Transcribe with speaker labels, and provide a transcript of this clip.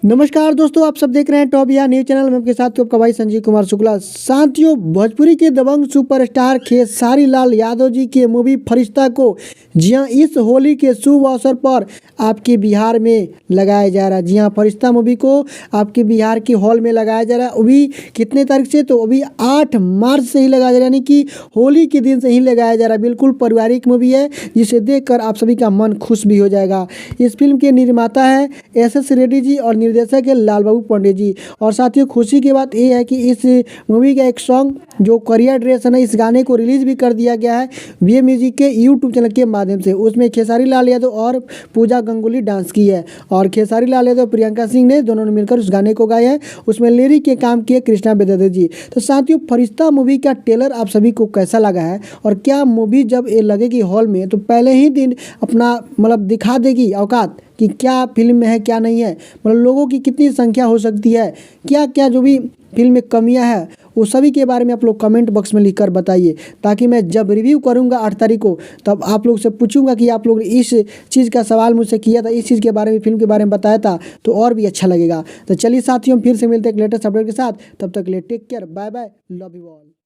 Speaker 1: नमस्कार दोस्तों, आप सब देख रहे हैं टॉप या न्यूज चैनल में आपके साथ आपका भाई संजीव कुमार शुक्ला। साथियों, भोजपुरी के दबंग सुपरस्टार खेसारी लाल यादव जी के मूवी फरिश्ता को जी हाँ इस होली के शुभ अवसर पर आपके बिहार में लगाया जा रहा है। जी हाँ, फरिश्ता मूवी को आपके बिहार के हॉल में लगाया जा रहा है। अभी कितने तारीख से, तो अभी 8 मार्च से ही लगाया जा रहा है, यानी कि होली के दिन से ही लगाया जा रहा है। बिल्कुल पारिवारिक मूवी है जिसे देखकर आप सभी का मन खुश भी हो जाएगा। इस फिल्म के निर्माता है एस रेड्डी जी और निर्देशक है लाल बाबू पंडित जी। और साथियों, खुशी की बात ये है कि इस मूवी का एक सॉन्ग जो करियर ड्रेस है ना, इस गाने को रिलीज भी कर दिया गया है वी म्यूजिक के यूट्यूब चैनल के माध्यम से। उसमें खेसारी लाल यादव और पूजा गंगुली डांस की है और खेसारी लाल यादव प्रियंका सिंह ने दोनों ने मिलकर उस गाने को गाया है। उसमें लिरिक के काम किए कृष्णा बेदर्दे जी। तो साथियों, फरिश्ता मूवी का ट्रेलर आप सभी को कैसा लगा है और क्या मूवी जब ये लगेगी हॉल में तो पहले ही दिन अपना मतलब दिखा देगी औकात कि क्या फिल्म में है क्या नहीं है, मतलब लोगों की कितनी संख्या हो सकती है, क्या क्या जो भी फिल्म में कमियां हैं वो सभी के बारे में आप लोग कमेंट बॉक्स में लिखकर बताइए, ताकि मैं जब रिव्यू करूंगा 8 तारीख को तब आप लोग से पूछूंगा कि आप लोग इस चीज़ का सवाल मुझसे किया था, इस चीज़ के बारे में, फिल्म के बारे में बताया था, तो और भी अच्छा लगेगा। तो चलिए साथियों, फिर से मिलते हैं एक लेटेस्ट अपडेट के साथ। तब तक ले take care, bye bye, love you all.